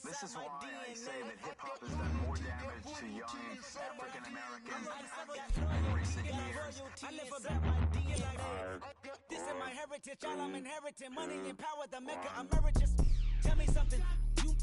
This is why I say that hip-hop has done more damage to young African Americans in recent years. I live about my DNA. This is my heritage, all I'm inheriting. Money and power, the mecca emeritus. Tell me something, you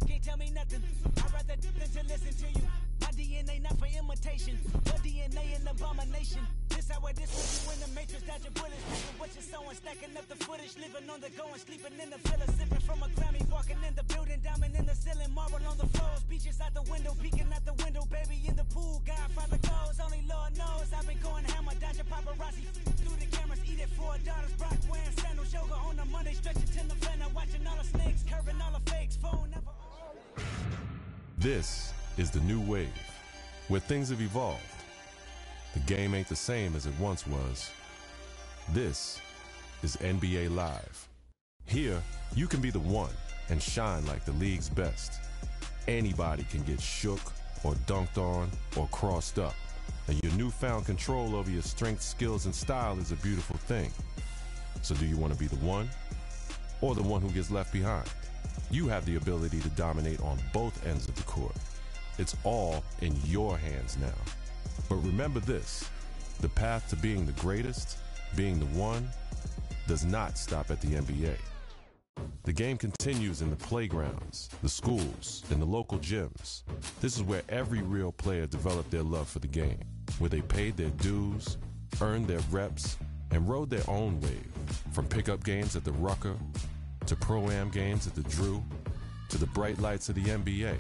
can't tell me nothing. I'd rather than to listen to you. My DNA not for imitation, your DNA an abomination. This how I this when you in the matrix, dodging bullets, picking what you're sewing, stacking up the footage, living on the go and sleeping in the villa, sipping from a Grammy, walking in the building, diamond in the ceiling, marble on the floors, beaches out the window, peeking out the window, baby in the pool, Godfather goes, only Lord knows, I've been going hammer, dodging paparazzi, through the cameras, eat it for daughters, Brock wearing sandals, yoga on the Monday, stretching to November, watching all the snakes, curving all the fakes, phone never. This is the new wave, where things have evolved. The game ain't the same as it once was. This is NBA Live. Here, you can be the one and shine like the league's best. Anybody can get shook or dunked on or crossed up. And your newfound control over your strength, skills, and style is a beautiful thing. So do you want to be the one or the one who gets left behind? You have the ability to dominate on both ends of the court. It's all in your hands now. But remember this, the path to being the greatest, being the one, does not stop at the NBA. The game continues in the playgrounds, the schools, and the local gyms. This is where every real player developed their love for the game, where they paid their dues, earned their reps, and rode their own wave. From pickup games at the Rucker, to Pro-Am games at the Drew, to the bright lights of the NBA.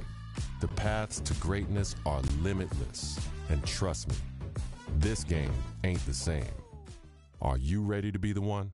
The paths to greatness are limitless. And trust me, this game ain't the same. Are you ready to be the one?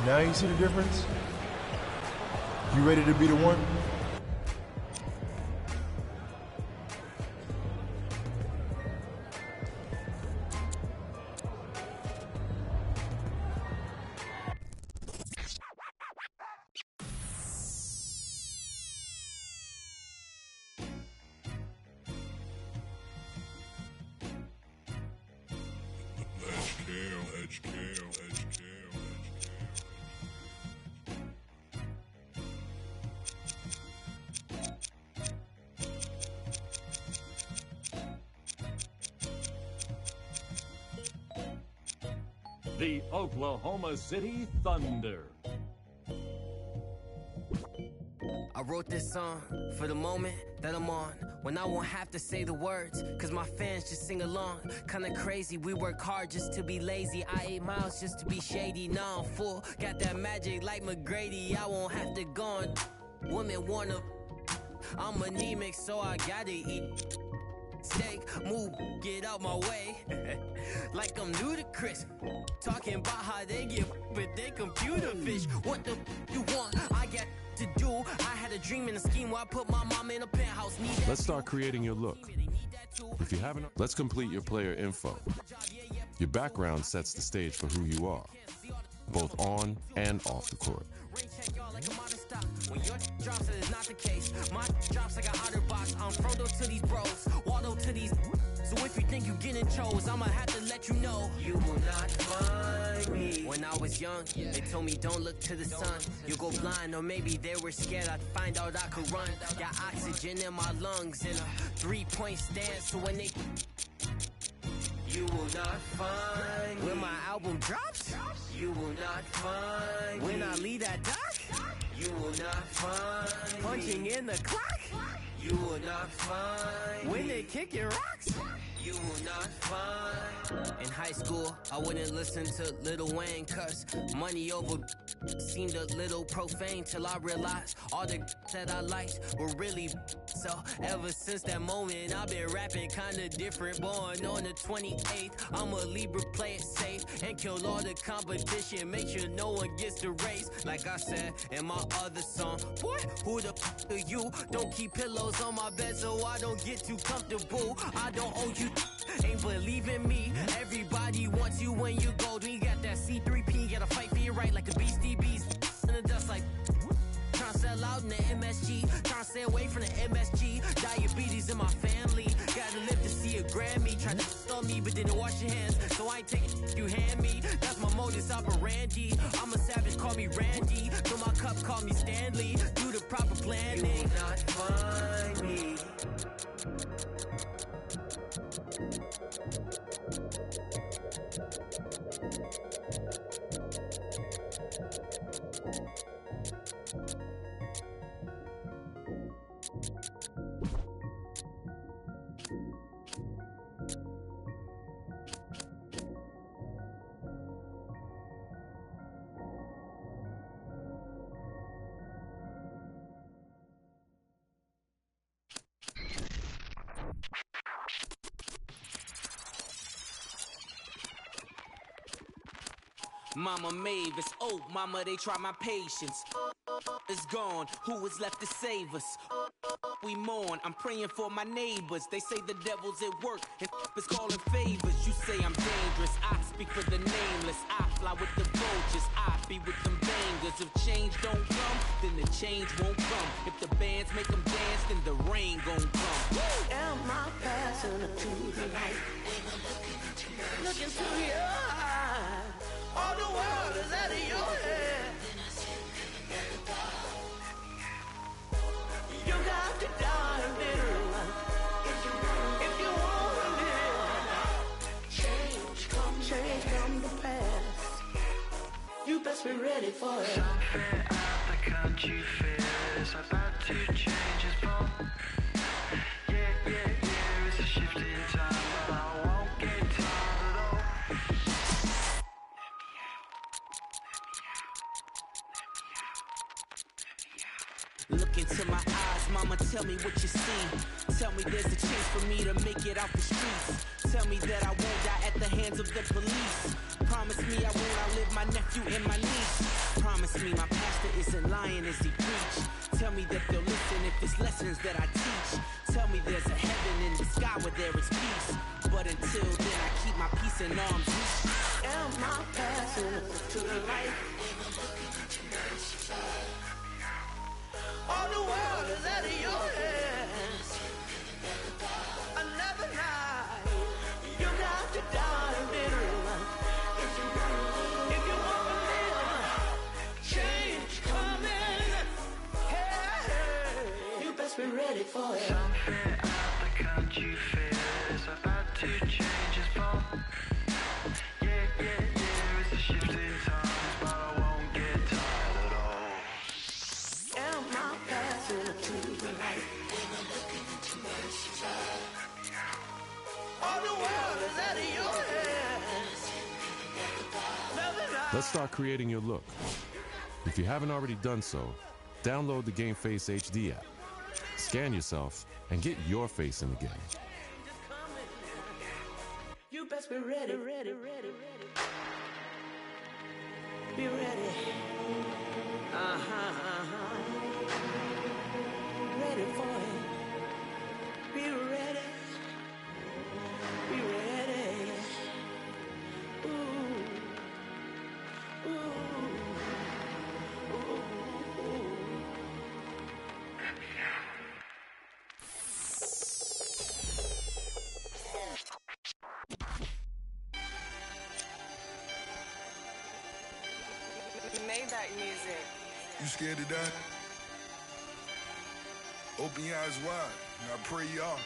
Now you see the difference? You ready to be the one? The Oklahoma City Thunder. I wrote this song for the moment that I'm on, when I won't have to say the words, cause my fans just sing along. Kinda crazy, we work hard just to be lazy. I 8 miles just to be shady, now I'm full. Got that magic like McGrady, I won't have to go on. Women wanna, I'm anemic so I gotta eat steak, move, get out my way. Like I'm ludicrous, talking about how they get but they computer fish. What the you want? I got to do. I had a dream and a scheme where I put my mom in a penthouse. Let's start creating your look. If you haven't, let's complete your player info. Your background sets the stage for who you are, both on and off the court. When your drops, it is not the case. My drops like an OtterBox. I'm Frodo to these bros, Waldo to these. So if you think you getting chose, I'ma have to let you know you will not find me. When I was young, they told me don't look to the sun. You'll go blind, or maybe they were scared I'd find out I could run. Got oxygen in my lungs in a 3-point stance. So when they you will not find me. When my album drops, you will not find me. When I leave that dock, you will not find punching me. In the clock, you will not find when me. They kicking rocks, you will not find. In high school, I wouldn't listen to Lil Wayne cause money over seemed a little profane till I realized all the that I liked were really. So ever since that moment, I've been rapping kinda different. Born on the 28th, I'm a Libra, play it safe and kill all the competition. Make sure no one gets the race. Like I said in my other song, boy, who the f are you? Don't keep pillows on my bed so I don't get too comfortable. I don't owe you, ain't believe in me. Everybody wants you when you gold. When you got that C3P, gotta fight for your right like the Beastie Bees. In the dust like tryna sell out in the MSG, tryna stay away from the MSG. Diabetes in my family, gotta live to see a Grammy. Tried to stun me but didn't wash your hands, so I ain't taking you hand me. That's my modus operandi. I'm a savage, call me Randy. Fill my cup, call me Stanley. Do the proper planning. You will not find me. Mama Mavis, oh mama, they try my patience. It's gone, who is left to save us? We mourn, I'm praying for my neighbors. They say the devil's at work and is calling favors. You say I'm dangerous, I speak for the nameless. I fly with the vultures, I be with them bangers. If change don't come, then the change won't come. If the bands make them dance, then the rain gon' come. Am I passing to the light? Look into your eyes. All the world is out of your head. You got to die a little if you want to live. Change come to pass. You best be ready for it. Something out the country fair is about to change its form. Yeah, it's a shift in time, but I won't get tired at all. Look into my eyes, mama, tell me what you see. Tell me there's a chance for me to make it out the streets. Tell me that I won't die at the hands of the police. Promise me I won't outlive my nephew and my niece. Promise me my pastor isn't lying as he preach. Tell me that they'll listen if it's lessons that I teach. Tell me there's a heaven in the sky where there is peace. But until then I keep my peace in arm's reach. Am I passing to the light? All the world is out of your hands. Another night, you got to die bitter. If you want to live, change coming. Hey, you best be ready for it. Something out the country fair is about to change its form. Yeah, it's a shift in times, but I won't get tired at all. Am I passing to the light? All the world is out of your hands. Let's start creating your look. If you haven't already done so, download the GameFace HD app. Scan yourself and get your face in the game. You best be ready. Be ready. Ready for it. Be ready. Be ready. Ooh. Maybach music. You scared to die? Open your eyes wide, and I pray y'all.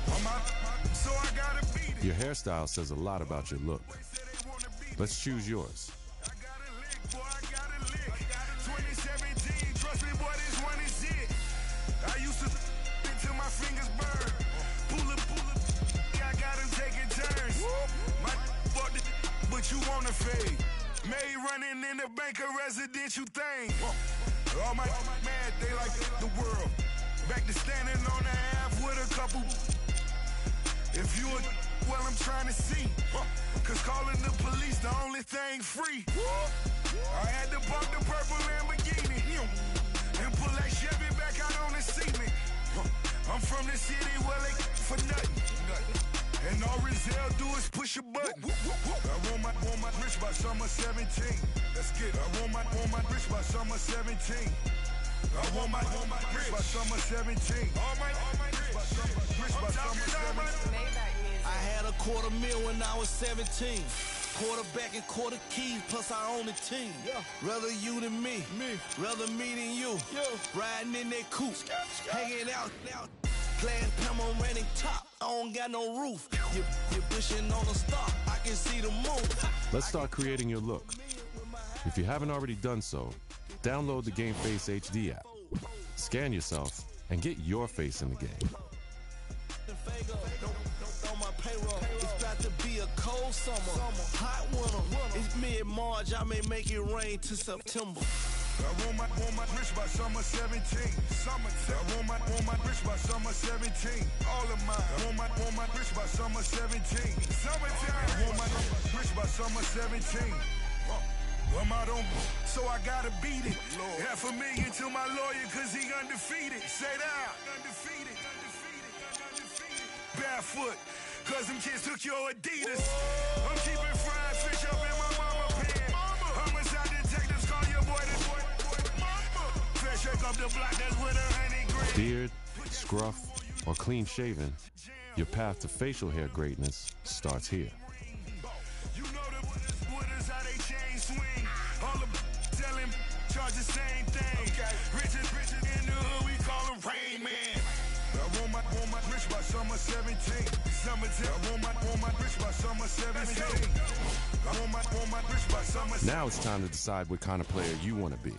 I'm out, so I gotta beat it. Your hairstyle says a lot about your look. Let's choose yours. I gotta lick, boy, I gotta lick. 2017, trust me, boy, this one is it. I used to until my fingers burn. Pull up, I got him taking turns. My bought the but you wanna fade. May running in the bank, a residential thing. All my mad, they like the world. Back to standing on the half with a couple. If you a well, I'm trying to see. Cause calling the police the only thing free. I had to bump the purple Lamborghini and pull that Chevy back out on the cement. I'm from the city where they for nothing. And all Rizal do is push a button. I want my rich by summer 17. Let's get it. I want my rich by summer 17. I want my rich by summer 17. All my rich by summer 17. I had a $250,000 when I was 17. Quarterback and quarter keys, plus I own the team. Rather you than me. Rather me than you. Riding in that coupe, hanging out. Glass Pamo running top, I don't got no roof. You're pushing on a star, I can see the moon. Let's start creating your look. If you haven't already done so, download the GameFace HD app. Scan yourself and get your face in the game. It's about to be a cold summer, hot winter. It's mid-March, I may make it rain to September. I want my rich by summer 17. Summertime. I want my rich by summer 17. All of mine. I want my rich by summer 17. Summertime. I want my rich by summer 17. I'm out on, so I gotta beat it. $500,000 to my lawyer, cause he undefeated. Say that. Undefeated. Barefoot, cause them kids took your Adidas. I'm keeping fried fish up in my mama pan. Homicide detectives call your boy the boy. Shake up the block, that's with a $100,000. Beard, scruff, or clean shaven, your path to facial hair greatness starts here. You know the wooders, how they chain swing. All the tell him, charge the same thing. Richard in the hood, we call him Rain Man. I want my rich by summer 17. Summertime. I want my rich by summer 17. I want my rich by summer 17. Now it's time to decide what kind of player you want to be.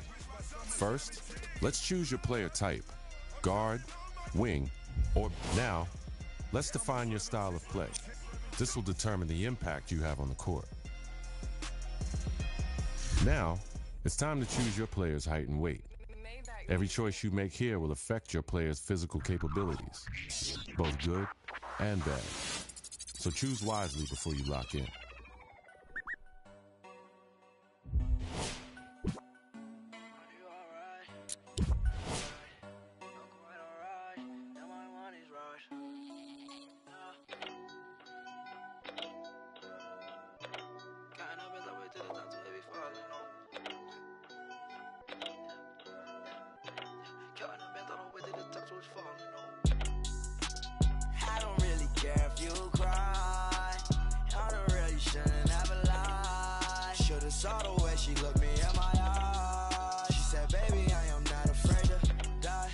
First, let's choose your player type, guard, wing, or now, let's define your style of play. This will determine the impact you have on the court. Now, it's time to choose your player's height and weight. Every choice you make here will affect your player's physical capabilities, both good and bad. So choose wisely before you lock in. saw the way she looked me in my eyes. She said, baby, I am not afraid to die.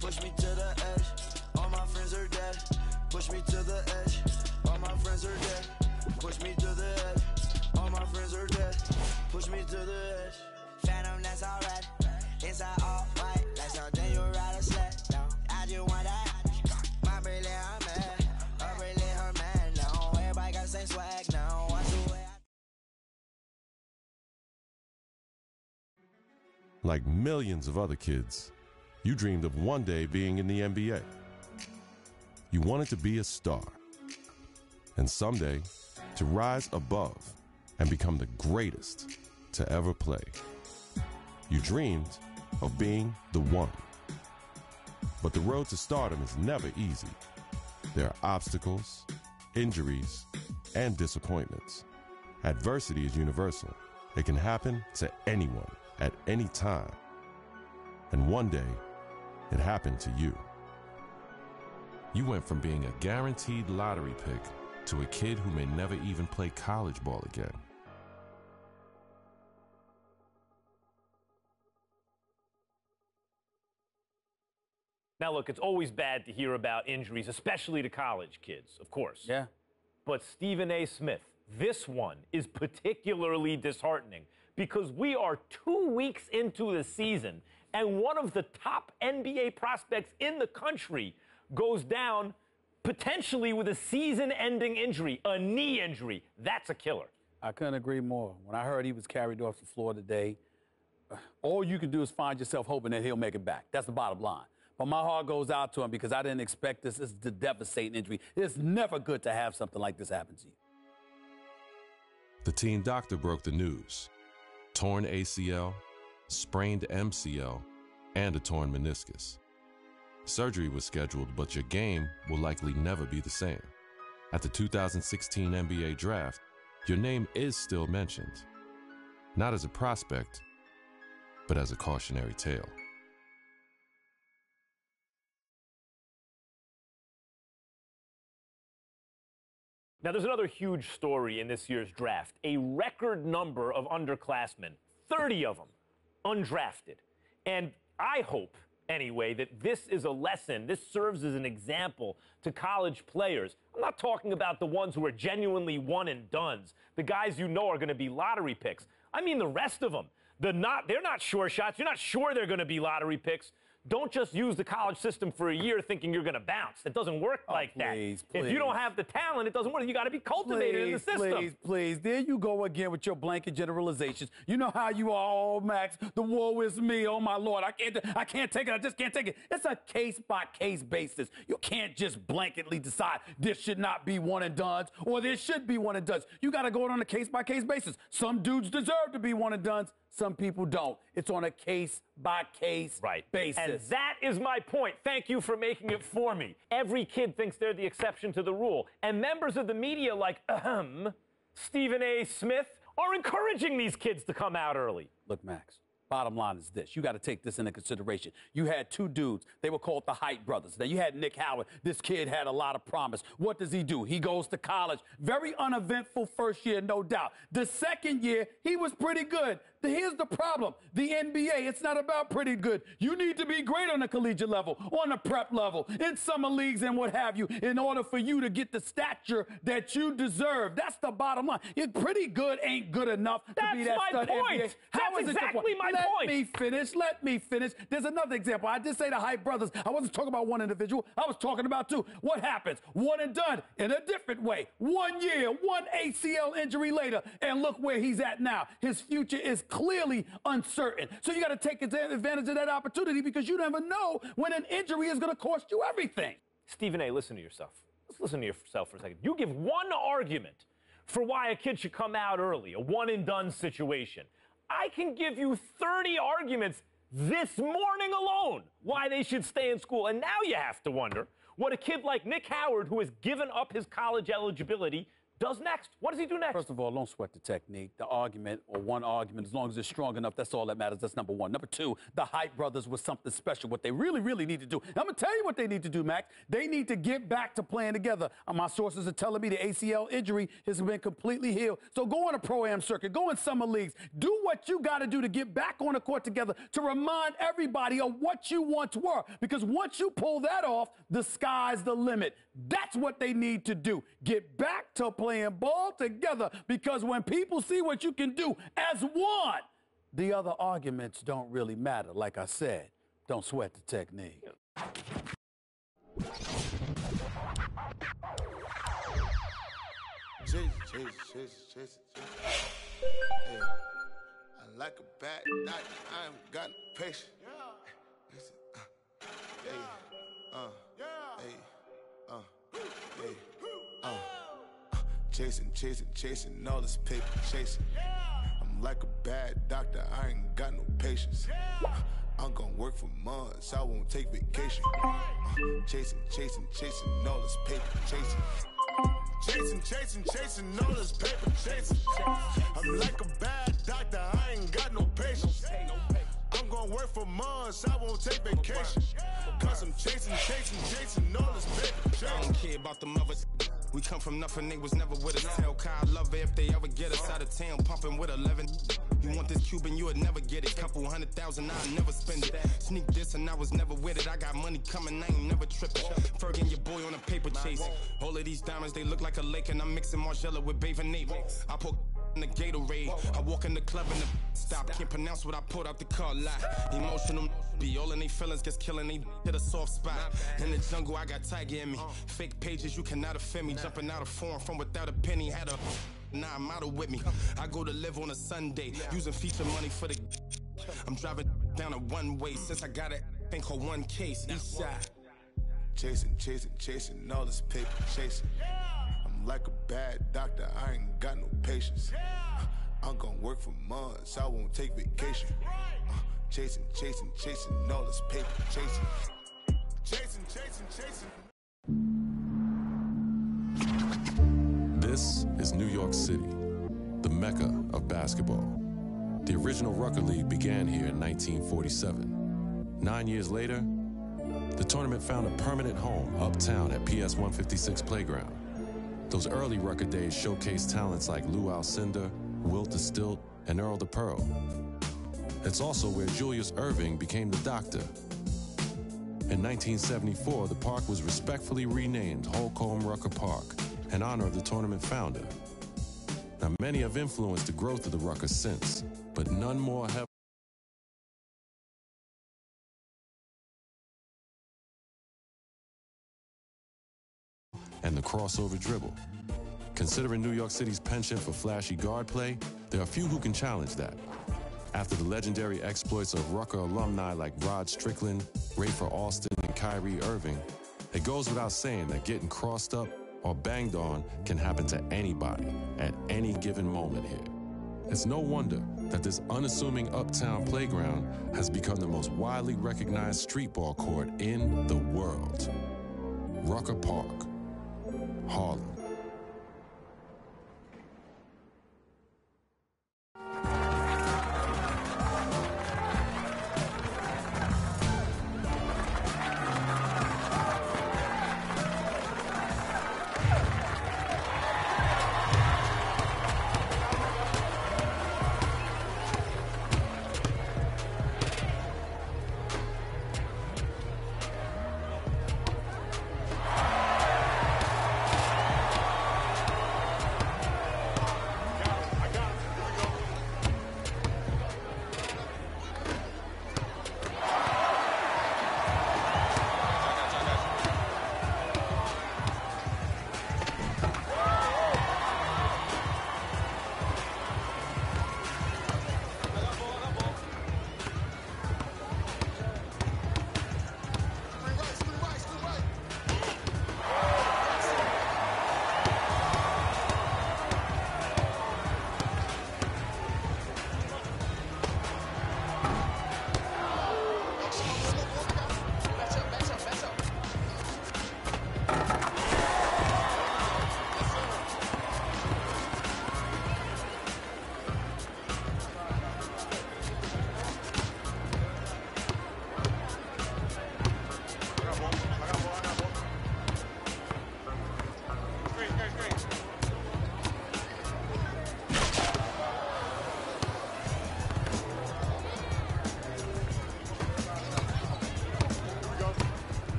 Push me to the edge, all my friends are dead. Push me to the edge, all my friends are dead. Push me to the edge, all my friends are dead. Push me to the edge. Phantom, that's alright. Inside all white, like something you ride a sled down. I just want that. My brilliant, I'm mad. A brilliant, her man now. Everybody got the same swag now. Watch the way Like millions of other kids, you dreamed of one day being in the NBA. You wanted to be a star. And someday, to rise above and become the greatest to ever play. You dreamed of being the one. But the road to stardom is never easy. There are obstacles, injuries, and disappointments. Adversity is universal. It can happen to anyone at any time. And one day, it happened to you. You went from being a guaranteed lottery pick to a kid who may never even play college ball again. Now, look, it's always bad to hear about injuries, especially to college kids, of course. Yeah. But Stephen A. Smith, this one is particularly disheartening because we are 2 weeks into the season and one of the top NBA prospects in the country goes down potentially with a season-ending injury, a knee injury. That's a killer. I couldn't agree more. When I heard he was carried off the floor today, all you can do is find yourself hoping that he'll make it back. That's the bottom line. But my heart goes out to him because I didn't expect this. This is a devastating injury. It's never good to have something like this happen to you. The team doctor broke the news. Torn ACL, sprained MCL, and a torn meniscus. Surgery was scheduled, but your game will likely never be the same. At the 2016 NBA Draft, your name is still mentioned. Not as a prospect, but as a cautionary tale. Now, there's another huge story in this year's draft. A record number of underclassmen, 30 of them, undrafted. And I hope, anyway, that this is a lesson. This serves as an example to college players. I'm not talking about the ones who are genuinely one and dones, the guys you know are going to be lottery picks. I mean the rest of them. They're not sure shots. You're not sure they're going to be lottery picks. Don't just use the college system for a year thinking you're going to bounce. It doesn't work like that. If you don't have the talent, it doesn't work. You got to be cultivated in the system. Please. There you go again with your blanket generalizations. You know how you are, oh, Max. The woe is me. Oh, my Lord. I can't take it. I just can't take it. It's a case-by-case basis. You can't just blanketly decide this should not be one and dones or this should be one and dones. You got to go on a case-by-case basis. Some dudes deserve to be one and dones. Some people don't. It's on a case-by-case basis. And that is my point. Thank you for making it for me. Every kid thinks they're the exception to the rule. And members of the media like, Stephen A. Smith, are encouraging these kids to come out early. Look, Max, bottom line is this. You got to take this into consideration. You had two dudes. They were called the Height brothers. Now, you had Nick Howard. This kid had a lot of promise. What does he do? He goes to college. Very uneventful first year, no doubt. The second year, he was pretty good. Here's the problem. The NBA, it's not about pretty good. You need to be great on the collegiate level, on the prep level, in summer leagues and what have you, in order for you to get the stature that you deserve. That's the bottom line. You're pretty good ain't good enough to be that stud NBA. That's exactly my point. Let me finish. There's another example. I did say the Height brothers. I wasn't talking about one individual. I was talking about two. What happens? One and done in a different way. 1 year, one ACL injury later, and look where he's at now. His future is clearly uncertain. So you got to take advantage of that opportunity because you never know when an injury is going to cost you everything. Stephen A., listen to yourself. Let's listen to yourself for a second. You give one argument for why a kid should come out early, a one-and-done situation. I can give you 30 arguments this morning alone why they should stay in school. And now you have to wonder what a kid like Nick Howard, who has given up his college eligibility, does next. What does he do next? First of all, don't sweat the technique. The argument, or one argument, as long as it's strong enough, that's all that matters. That's number one. Number two, the Hype Brothers was something special. What they really, really need to do. I'm going to tell you what they need to do, Mac. They need to get back to playing together. My sources are telling me the ACL injury has been completely healed. So go on a Pro-Am circuit. Go in summer leagues. Do what you got to do to get back on the court together to remind everybody of what you once were. Because once you pull that off, the sky's the limit. That's what they need to do. Get back to playing ball together, because when people see what you can do as one, the other arguments don't really matter. Like I said, don't sweat the technique. Chase. Hey, I like a bad doctor. I ain't got no patience. Chasing all this paper, chasing. I'm like a bad doctor, I ain't got no patience. I'm gonna work for months, I won't take vacation. Chasing all this paper, chasing. Chasing all this paper, chasing. I'm like a bad doctor, I ain't got no patience. I'm gonna work for months, I won't take vacation. Cause I'm chasing all this paper, chasing. I don't care about the mothers. We come from nothing, they was never with us. Tell Kyle love it if they ever get us out of town, pumping with 11. You want this Cuban, you would never get it. Couple $100,000, I'll never spend it. Sneak this and I was never with it. I got money coming, I ain't never tripping. Fergie, your boy on a paper chase. All of these diamonds, they look like a lake, and I'm mixing Margiela with bathing Nate. I put in the Gatorade. I walk in the club and the stop. Can't pronounce what I put out the car lot. Emotional be all in they feelings, gets killing, they hit a soft spot. In the jungle, I got Tiger in me. Fake pages, you cannot offend me. Jumping out of form from without a penny. Had a nah, model with me. I go to live on a Sunday, using feature money for the. I'm driving down a one way since I got it. Think of one case, east side. Chasing all this paper, chasing. I'm like a bad doctor, I ain't got no patience. I'm gonna work for months, I won't take vacation. Chasing all this paper, chasing. This is New York City, the mecca of basketball. The original Rucker League began here in 1947. 9 years later, the tournament found a permanent home uptown at PS 156 Playground. Those early Rucker days showcased talents like Lou Alcindor, Wilt the Stilt, and Earl the Pearl. It's also where Julius Erving became the Doctor. In 1974, the park was respectfully renamed Holcomb Rucker Park in honor of the tournament founder. Now, many have influenced the growth of the Rucker since, but none more have. And the crossover dribble. Considering New York City's penchant for flashy guard play, there are few who can challenge that. After the legendary exploits of Rucker alumni like Rod Strickland, Rafer Alston, and Kyrie Irving, it goes without saying that getting crossed up or banged on can happen to anybody at any given moment here. It's no wonder that this unassuming uptown playground has become the most widely recognized street ball court in the world. Rucker Park, Harlem.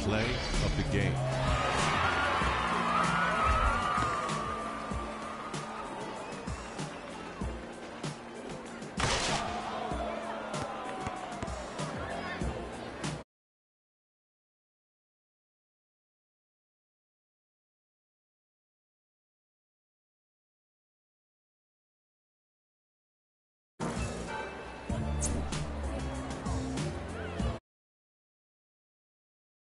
play of the game.